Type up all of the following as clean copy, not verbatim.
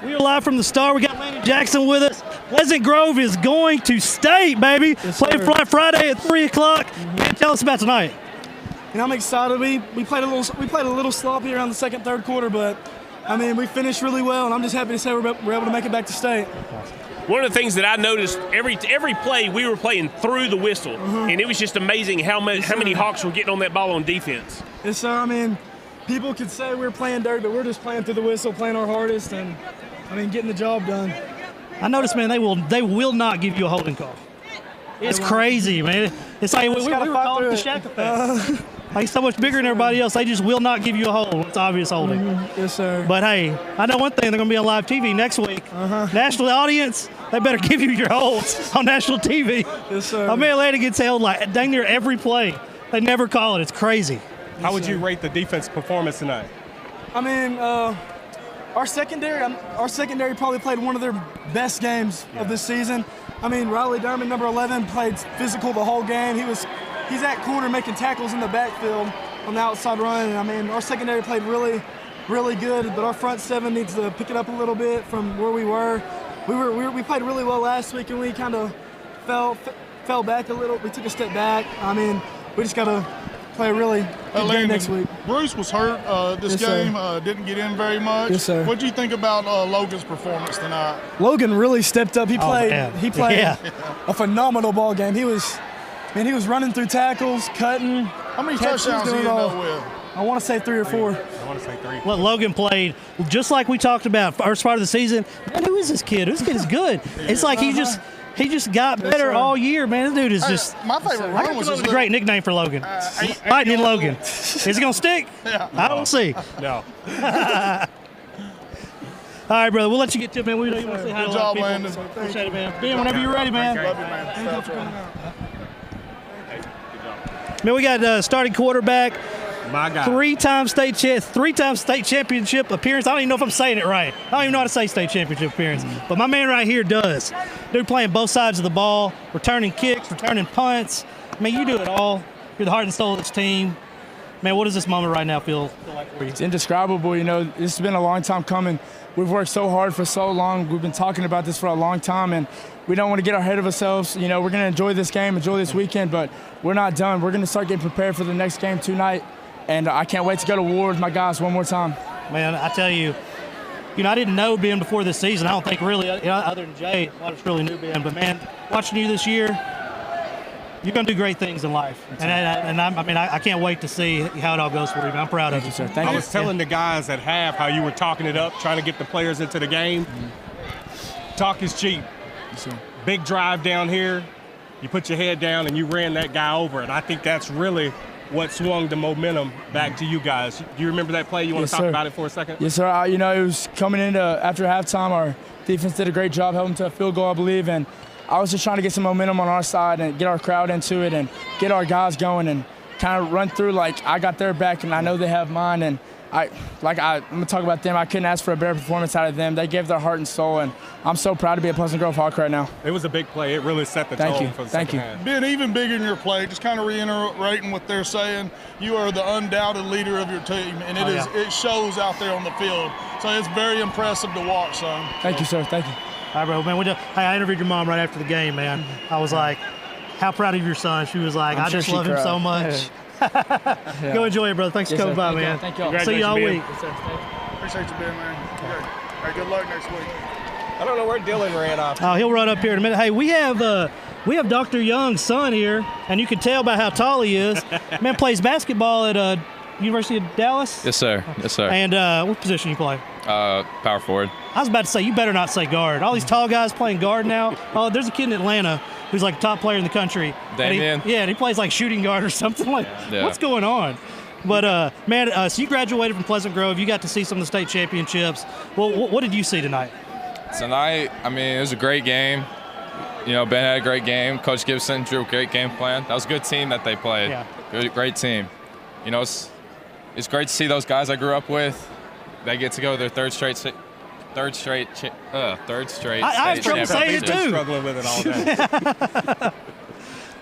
We are live from the Star. We got Landon Jackson with us. Pleasant Grove is going to state, baby. Playing Friday at 3 o'clock. Tell us about tonight. And I'm excited. We played a little sloppy around the second, third quarter, but I mean we finished really well, and I'm just happy to say we're able to make it back to state. One of the things that I noticed every play we were playing through the whistle, and it was just amazing how many Hawks were getting on that ball on defense. Yes, sir. I mean, people could say we're playing dirty, but we're just playing through the whistle, playing our hardest, and I mean getting the job done. I noticed, man, they will not give you a holding call. It's crazy, man. It's like we were calling it the Shaq effect. Like so much bigger than everybody else, they just will not give you a hold. It's obvious holding. Yes, sir. But hey, I know one thing: they're going to be on live TV next week. National audience, they better give you your holds on national TV. Yes, sir. My man Landon gets held like dang near every play. They never call it. It's crazy. How would you rate the defense performance tonight? I mean, our secondary probably played one of their best games of this season. I mean, Riley Derman, number 11, played physical the whole game. He's at corner making tackles in the backfield on the outside run. And I mean, our secondary played really, really good, but our front seven needs to pick it up a little bit from where we were. We played really well last week, and we kind of fell back a little. We took a step back. I mean, we just got to play a really good game next week. Bruce was hurt this game, didn't get in very much. Yes, sir. What do you think about Logan's performance tonight? Logan really stepped up. He played Yeah. a phenomenal ball game. He was running through tackles, cutting. How many touchdowns did he end up with? I want to say 3 or 4. I want to say 3. Well, Logan played just like we talked about first part of the season. Man, who is this kid? This kid is good. It's like he just got better all year, man. This dude is just. My favorite run was a great nickname for Logan. Lightning Logan. Is it gonna stick? Yeah. I don't see. No. All right, brother. We'll let you get to it, man. We want to say hi to a lot of Good job, people. Landon. Appreciate it, man. Ben, whenever you're ready, man. Love you, man. Thank you for coming out. Man, we got starting quarterback. My guy. Three-time state championship appearance. I don't even know if I'm saying it right. I don't even know how to say state championship appearance. But my man right here does. Dude playing both sides of the ball, returning kicks, returning punts. I mean, you do it all. You're the heart and soul of this team. Man, what does this moment right now feel like for you? It's indescribable. You know, this has been a long time coming. We've worked so hard for so long. We've been talking about this for a long time, and we don't want to get ahead of ourselves. You know, we're going to enjoy this game, enjoy this weekend, but we're not done. We're going to start getting prepared for the next game tonight, and I can't wait to go to war with my guys one more time. Man, I tell you, I didn't know Ben before this season. I don't think really, other than Jay, I just really knew Ben. But, man, watching you this year, you're going to do great things in life. And I can't wait to see how it all goes for you, man. I'm proud of you, sir. Thank you. I was telling the guys at half how you were talking it up, trying to get the players into the game. Talk is cheap. Yes, sir. Big drive down here. You put your head down and you ran that guy over. And I think that's really what swung the momentum back to you guys. Do you remember that play? You want to talk about it for a second? Yes, sir. It was coming into after halftime. Our defense did a great job helping to a field goal, I believe. And I was just trying to get some momentum on our side and get our crowd into it and get our guys going and kind of run through like I got their back and I know they have mine. And I'm going to talk about them. I couldn't ask for a better performance out of them. They gave their heart and soul, and I'm so proud to be a Pleasant Grove Hawk right now. It was a big play. It really set the tone for the second half. Being even bigger in your play, just kind of reiterating what they're saying, you are the undoubted leader of your team, and it shows out there on the field. So it's very impressive to watch, son. Thank you, sir. Thank you. All right, bro. Man, hey, I interviewed your mom right after the game, man. I was like, how proud of your son? She was like, I just love him so much. Go enjoy it, brother. Thanks for coming by, man. Thank you. See you all week. Appreciate you being, man. Good. All right, good luck next week. I don't know where Dylan ran off. Oh, he'll run up here in a minute. Hey, we have Dr. Young's son here, and you can tell by how tall he is. Man plays basketball at University of Dallas. Yes, sir. Yes, sir. And what position you play? Power forward. I was about to say, you better not say guard. All these tall guys playing guard now. Oh, there's a kid in Atlanta who's like a top player in the country. Damien? And he plays like shooting guard or something. Like, what's going on? But, man, so you graduated from Pleasant Grove. You got to see some of the state championships. Well, what did you see tonight? Tonight, I mean, it was a great game. You know, Ben had a great game. Coach Gibson drew a great game plan. That was a good team that they played. Yeah. Great team. You know, it's great to see those guys I grew up with. They get to go to their third straight I have trouble saying it, too. Struggling with it all day.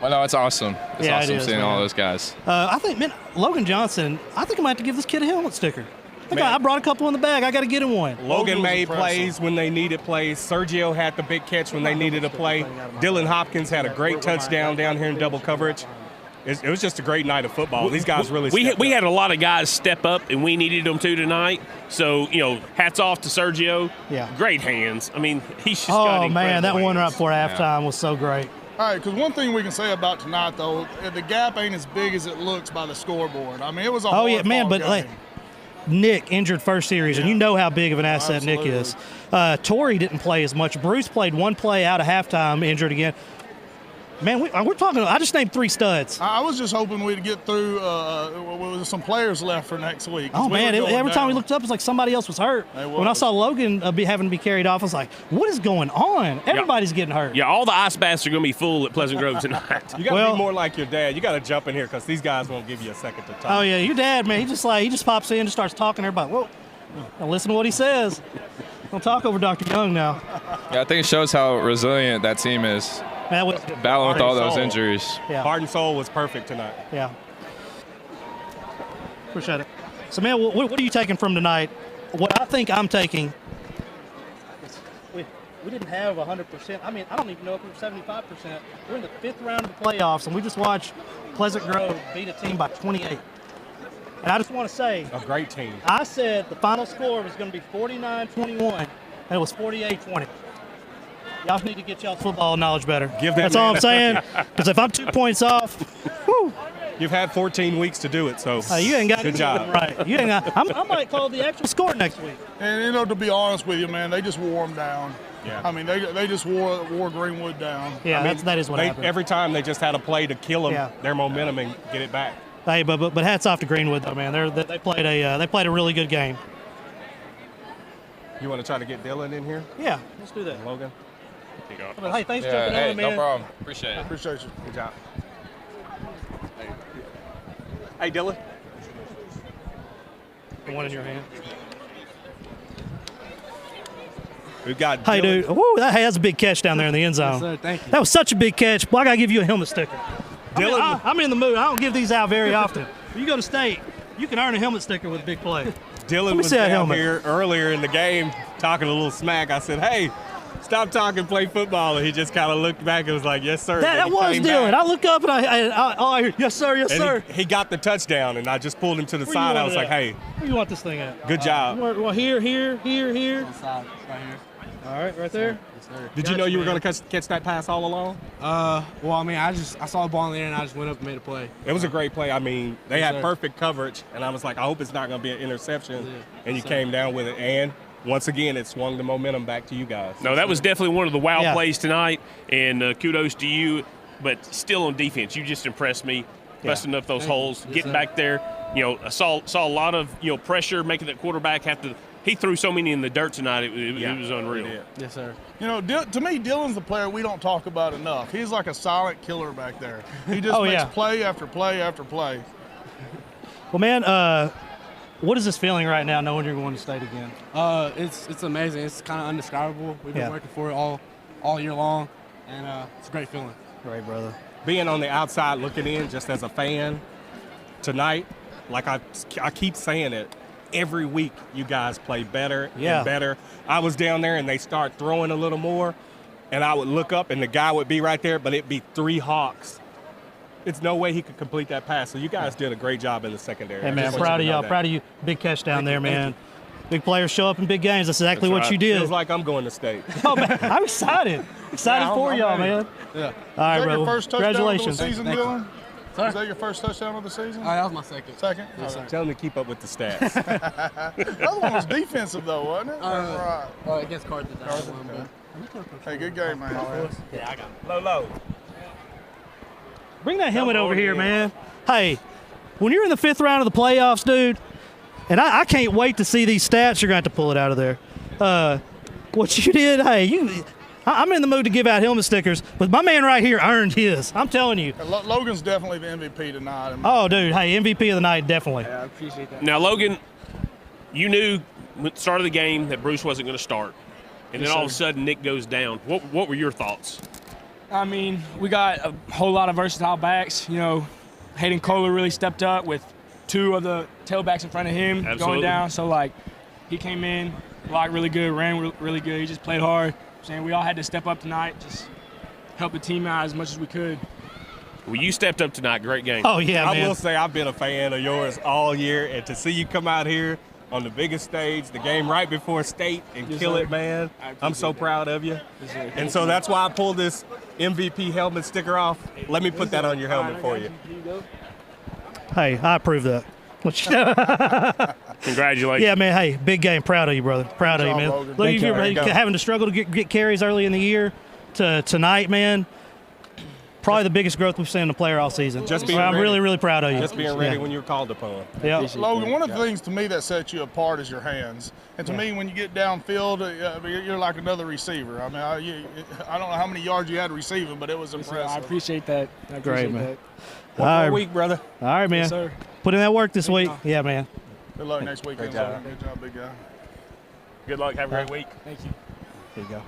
Well, no, it's awesome. It's awesome seeing all those guys. I think, man, Logan Johnson, I think I might have to give this kid a helmet sticker. I brought a couple in the bag. I got to get him one. Logan made plays when they needed plays. Sergio had the big catch when they needed a play. Dylan Hopkins had a great touchdown down here in double coverage. It was just a great night of football. These guys really we had a lot of guys step up, and we needed them to tonight. So, hats off to Sergio. Yeah. Great hands. I mean, he's just got incredible man, that hands. one right before halftime was so great. All right, because one thing we can say about tonight, though, the gap ain't as big as it looks by the scoreboard. I mean, it was a hard man, but game. Nick injured first series, and you know how big of an asset Nick is. Torrey didn't play as much. Bruce played one play out of halftime, injured again. Man, we're talking. I just named 3 studs. I was just hoping we'd get through with some players left for next week. Oh, man. Every time we looked up, it was like somebody else was hurt. When I saw Logan having to be carried off, I was like, what is going on? Everybody's getting hurt. Yeah, all the ice baths are going to be full at Pleasant Grove tonight. You got to be more like your dad. You got to jump in here because these guys won't give you a second to talk. Oh, yeah. Your dad, man, he just pops in and starts talking to everybody. Whoa. Now listen to what he says. Don't talk over Dr. Young now. Yeah, I think it shows how resilient that team is. Battling with all those injuries. Yeah. Heart and soul was perfect tonight. Yeah. Appreciate it. So, man, what are you taking from tonight? What I think I'm taking is we didn't have 100%. I mean, I don't even know if we were 75%. We're in the 5th round of the playoffs, and we just watched Pleasant Grove beat a team by 28. And I just want to say, a great team. I said the final score was going to be 49-21, and it was 48-20. Y'all need to get y'all's football knowledge better. That's all I'm saying. Because if I'm 2 points off, whew. You've had 14 weeks to do it, so you ain't got good job. Right. You ain't got. I might call the actual score next week. And to be honest with you, man, they just wore them down. Yeah. I mean, they just wore Greenwood down. Yeah, that is what happened. Every time they just had a play to kill them, their momentum and get it back. Hey, but hats off to Greenwood though, man. They played a really good game. You want to try to get Dylan in here? Yeah, let's do that. Logan. Hey, thanks for jumping on, man. No problem. Appreciate it. Appreciate you. Good job. Hey, Dylan. The one in your hand. We've got Hey, Dylan. dude. Woo, that's a big catch down there in the end zone. Yes, sir. Thank you. That was such a big catch. Boy, I got to give you a helmet sticker. Dylan. I'm in the mood. I don't give these out very often. When you go to state, you can earn a helmet sticker with a big play. Dylan was down here earlier in the game talking a little smack. I said, hey, stop talking, play football. And he just kind of looked back and was like, yes, sir. That was Dylan. I look up and I hear, yes, sir, yes, sir. He got the touchdown, and I just pulled him to the side. I was like, hey. Where you want this thing at? Good job. Well, here. Side, right here. All right, right there. Yes, sir. Did you know you were going to catch that pass all along? Well, I mean, I saw the ball in the air and I just went up and made a play. It was a great play. I mean, they had sir. perfect coverage, and I was like, I hope it's not going to be an interception. And you came down with it. And once again, it swung the momentum back to you guys. No, that was definitely one of the wow plays tonight, and kudos to you. But still on defense, you just impressed me, busting up those holes, getting back there. I saw a lot of pressure, making that quarterback have to. He threw so many in the dirt tonight. It was unreal. Yes, sir. To me, Dylan's the player we don't talk about enough. He's like a silent killer back there. He just makes play after play after play. Well, man, what is this feeling right now, knowing you're going to state again? It's amazing. It's kind of indescribable. We've been working for it all year long, and it's a great feeling. Great, brother. Being on the outside looking in, just as a fan, tonight, like I keep saying it, every week you guys play better and better. I was down there and they start throwing a little more, and I would look up and the guy would be right there, but it'd be 3 Hawks. It's no way he could complete that pass. So you guys did a great job in the secondary. Hey, man, I'm proud of y'all. Proud of you. Big catch down there, man. Big players show up in big games. That's exactly what you did. Feels like I'm going to state. Oh, man, I'm excited. Excited for y'all, man. Yeah. All right, bro. Your first touchdown Congratulations. of the season, Dylan? Was that your first touchdown of the season? That was my second. Second? Yes, sir. Tell him to keep up with the stats. The other one was defensive, though, wasn't it? Right. Against Carthage. Hey, good game, man. Yeah, I got it. Low. Bring that helmet over here, man. Hey, when you're in the 5th round of the playoffs, dude, and I can't wait to see these stats, you're going to have to pull it out of there. What you did, hey, I'm in the mood to give out helmet stickers, but my man right here earned his. I'm telling you. Logan's definitely the MVP tonight. Oh, dude, hey, MVP of the night, definitely. Yeah, I appreciate that. Now, Logan, you knew at the start of the game that Bruce wasn't going to start, and then all of a sudden Nick goes down. What were your thoughts? I mean, we got a whole lot of versatile backs. Hayden Kohler really stepped up with 2 of the tailbacks in front of him going down. So, like, he came in, blocked really good, ran really good. He just played hard. Saying we all had to step up tonight, just help the team out as much as we could. Well, you stepped up tonight. Great game. Oh, yeah, man. I will say I've been a fan of yours all year, and to see you come out here on the biggest stage, the game right before state, and kill it, man. I'm so proud of you. And so that's why I pulled this MVP helmet sticker off. Let me put that on your helmet for you. Hey, I approve that. Congratulations. Yeah, man. Hey, big game. Proud of you, brother. Proud of you, man. Logan. Look, you're having to struggle to get carries early in the year to tonight, man. Probably the biggest growth we've seen in a player all season. I'm really, really proud of you. Just being ready when you're called upon. Yeah. Logan, one of the things to me that sets you apart is your hands. And to me, when you get downfield, you're like another receiver. I mean, I don't know how many yards you had receiving, but it was impressive. I appreciate that. Great, man. One more week, brother. All right, man. Yes, sir. Put in that work this week. Yeah, man. Good luck next weekend. Good job. Good job, big guy. Good luck. Have a great week. Thank you. There you go.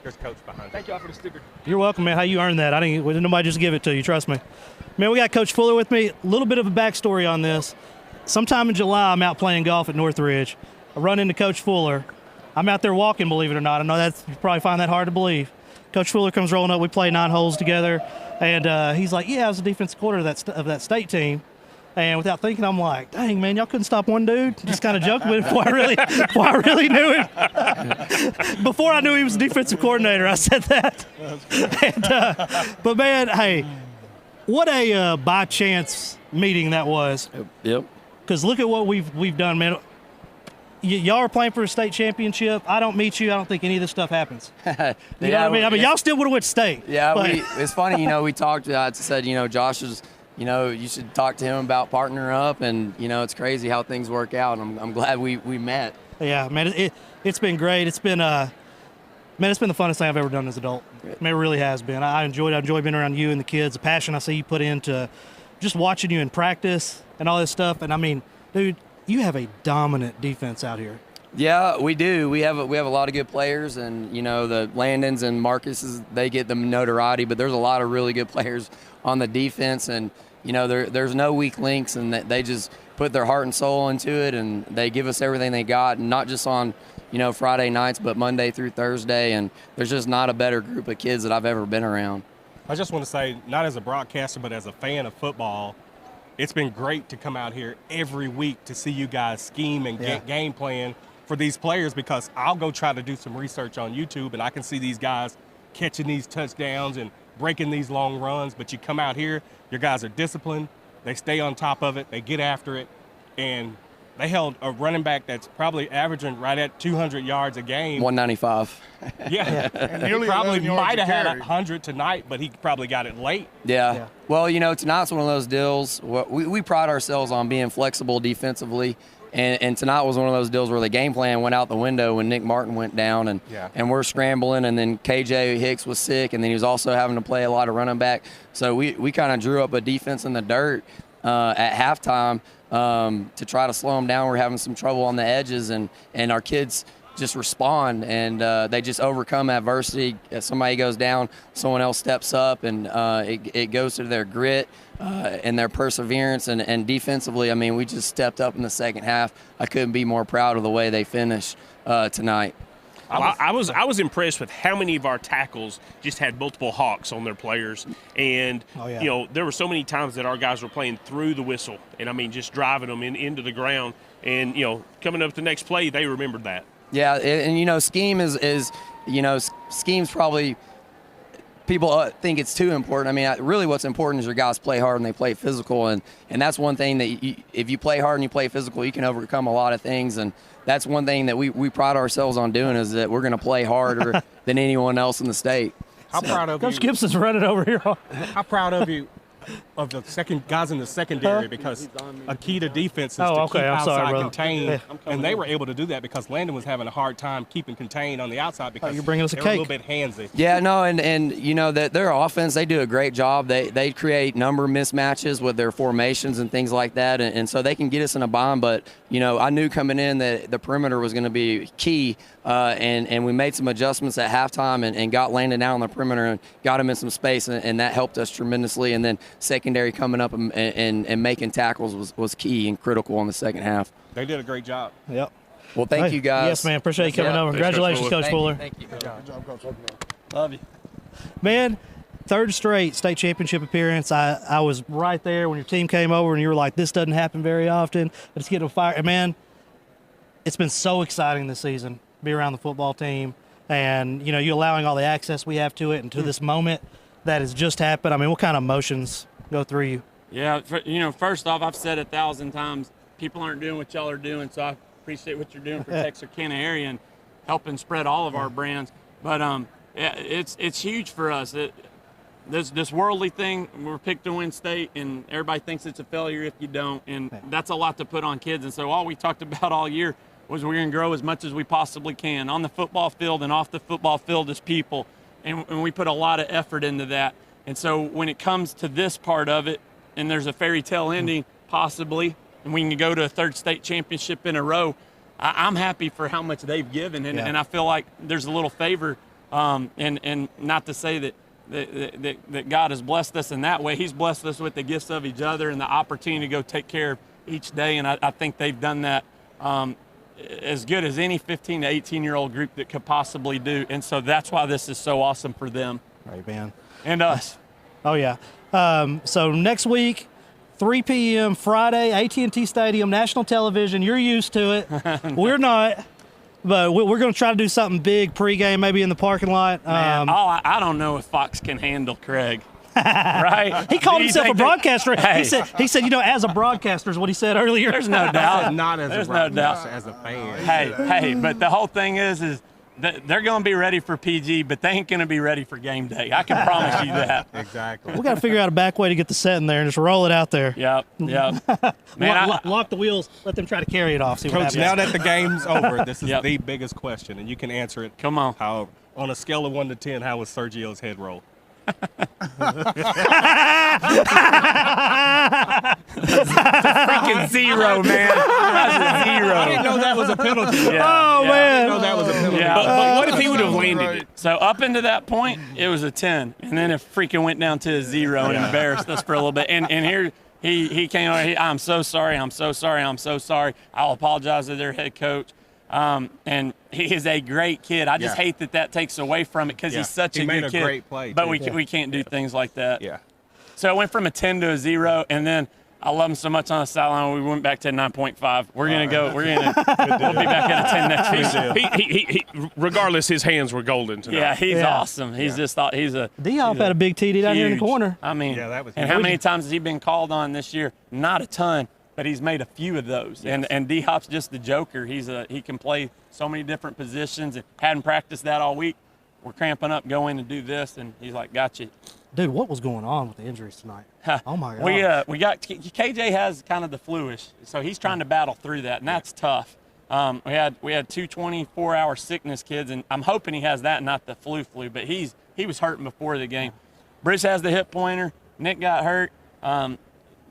There's coach behind you. Thank y'all for the sticker. You're welcome, man. How you earned that? Didn't nobody just give it to you. Trust me. Man, we got Coach Fuller with me. A little bit of a backstory on this. Sometime in July, I'm out playing golf at Northridge. I run into Coach Fuller. I'm out there walking, believe it or not. I know you probably find that hard to believe. Coach Fuller comes rolling up. We play 9 holes together. And he's like, yeah, I was the defensive coordinator of that state team. And without thinking, I'm like, dang, man, y'all couldn't stop one dude? Just kind of joking with him before I really knew him. Before I knew he was the defensive coordinator, I said that. And, but, man, hey, what a by-chance meeting that was. Yep. Because look at what we've done, man. Y'all are playing for a state championship. I don't meet you. I don't think any of this stuff happens. You know what I mean? Y'all still would have went to state. Yeah, it's funny, we talked, I said, Josh is, you should talk to him about partnering up, and, it's crazy how things work out. I'm glad we met. Yeah, man, it's been great. It's been it's been the funnest thing I've ever done as an adult. I mean, it really has been. I enjoy being around you and the kids, the passion I see you put into just watching you in practice and all this stuff. And, I mean, dude, you have a dominant defense out here. Yeah, we do. We have a lot of good players, and the Landons and Marcuses, they get the notoriety, but there's a lot of really good players on the defense, and there's no weak links, and they just put their heart and soul into it, and they give us everything they got, and not just on Friday nights, but Monday through Thursday, and there's just not a better group of kids that I've ever been around. I just want to say, not as a broadcaster, but as a fan of football, it's been great to come out here every week to see you guys scheme and get game plan for these players, because I'll go try to do some research on YouTube and I can see these guys catching these touchdowns and breaking these long runs, but you come out here, your guys are disciplined, they stay on top of it, they get after it, and they held a running back that's probably averaging right at 200 yards a game. 195. Yeah. And he probably might have had 100 tonight, but he probably got it late. Yeah. Well, tonight's one of those deals. We pride ourselves on being flexible defensively. And tonight was one of those deals where the game plan went out the window when Nick Martin went down, and we're scrambling, and then KJ Hicks was sick, and then he was also having to play a lot of running back. So we kind of drew up a defense in the dirt at halftime to try to slow them down. We're having some trouble on the edges, and our kids just respond, and they just overcome adversity. If somebody goes down, someone else steps up, and it goes to their grit and their perseverance. And defensively, I mean, we just stepped up in the second half. I couldn't be more proud of the way they finished tonight. I was impressed with how many of our tackles just had multiple hawks on their players, and there were so many times that our guys were playing through the whistle, and I mean just driving them into the ground, and coming up the next play, they remembered that. Yeah, and scheme is scheme's probably, people think it's too important. I mean, really what's important is your guys play hard and they play physical, and that's one thing that if you play hard and you play physical, you can overcome a lot of things, and that's one thing that we pride ourselves on doing, is that we're going to play harder than anyone else in the state. How proud of Coach you. Gibson's running over here. How proud of you of the guys in the secondary, because a key to defense is to keep outside contained, and they were able to do that because Landon was having a hard time keeping contained on the outside because you're bringing us a they cake. were a little bit handsy. Yeah, no, and that their offense, they do a great job. They create number mismatches with their formations and things like that, and so they can get us in a bind. But I knew coming in that the perimeter was going to be key, and we made some adjustments at halftime and got Landon out on the perimeter and got him in some space, and that helped us tremendously. And then secondary coming up and making tackles was key and critical in the second half. They did a great job. Yep. Well, thank you guys. Yes, man. Appreciate you coming over. Congratulations, Coach Fuller. Thank you. Good job, Coach. Love you. Man, third straight state championship appearance. I was right there when your team came over and you were like, this doesn't happen very often. Let's get on fire. And, man, it's been so exciting this season, be around the football team. And, you know, you allowing all the access we have to it and to this moment that has just happened. I mean, what kind of emotions go through you? Yeah, you know, first off, I've said 1,000 times, people aren't doing what y'all are doing, so I appreciate what you're doing for Texarkana area and helping spread all of our brands. But yeah, it's huge for us. This worldly thing, we're picked to win state, and everybody thinks it's a failure if you don't, and that's a lot to put on kids. And so all we talked about all year was we're going to grow as much as we possibly can on the football field and off the football field as people, and we put a lot of effort into that. And so when it comes to this part of it, and there's a fairy tale ending possibly, and we can go to a third state championship in a row, I'm happy for how much they've given, and I feel like there's a little favor, and not to say that God has blessed us in that way. He's blessed us with the gifts of each other and the opportunity to go take care of each day, and I think they've done that as good as any 15 to 18-year-old group that could possibly do. And so that's why this is so awesome for them. Right, man. And us. Oh, yeah. So next week, 3 p.m. Friday, AT&T Stadium, national television. You're used to it. We're not. But we're going to try to do something big pregame, maybe in the parking lot. Man, I don't know if Fox can handle Craig. Right? He called himself a broadcaster. Hey. He said, you know, as a broadcaster is what he said earlier. There's no doubt. Not as There's a no doubt. as a fan. Hey, but the whole thing is that they're going to be ready for PG, but they ain't going to be ready for game day. I can promise you that. Exactly. We got to figure out a back way to get the set in there and just roll it out there. Yep. Man, lock the wheels. Let them try to carry it off. See what Coach, happens. now that the game's over, this is the biggest question, and you can answer it. Come on. However, on a scale of 1 to 10, how was Sergio's head roll? Freaking 0, man. That's a 0. I didn't know that was a penalty. Man. I didn't know that was a penalty. Yeah. But what if he would have landed it? So up into that point, it was a 10, and then it freaking went down to a 0 and embarrassed us for a little bit. And here he came over. I'm so sorry. I'm so sorry. I'm so sorry. I'll apologize to their head coach. And he is a great kid. I just hate that takes away from it because he's such a good kid. Great play, but we can't do things like that. Yeah. So it went from a 10 to a 0, and then I love him so much on the sideline. We went back to 9.5. We're gonna go. We'll be back at a 10 next week. He regardless, his hands were golden tonight. Yeah, he's awesome. He's just thought he's a. D-Hop had a big TD down here in the corner. I mean, that was and how many times has he been called on this year? Not a ton, but he's made a few of those. Yes. And D-Hop's just the joker. He can play so many different positions and hadn't practiced that all week. We're cramping up, go in and do this, and he's like, "Gotcha." Dude, what was going on with the injuries tonight? Oh my God. We got KJ has kind of the fluish, so he's trying to battle through that, and that's tough. We had two 24-hour sickness kids, and I'm hoping he has that, not the flu. But he was hurting before the game. Bruce has the hip pointer. Nick got hurt.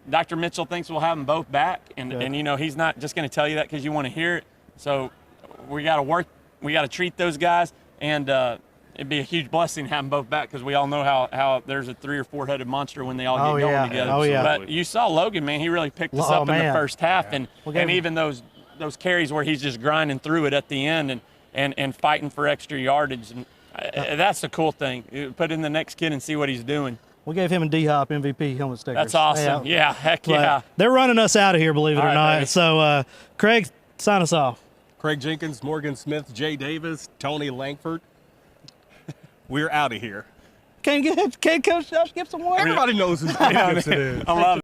Dr. Mitchell thinks we'll have them both back, and you know he's not just going to tell you that because you want to hear it. So we got to work. We got to treat those guys, and it'd be a huge blessing to have them both back because we all know how there's a 3 or 4 headed monster when they all get going together. Oh, yeah. But you saw Logan, man. He really picked us up in the first half, and even those carries where he's just grinding through it at the end and fighting for extra yardage. And that's the cool thing. You put in the next kid and see what he's doing. We gave him and D-Hop MVP helmet stickers. That's awesome. Yeah, heck yeah. They're running us out of here, believe it or not. Baby. So, Craig, sign us off. Craig Jenkins, Morgan Smith, Jay Davis, Tony Langford. We're out of here. Can't Coach Josh Gibson one? Everybody knows who Gibson is. I love it.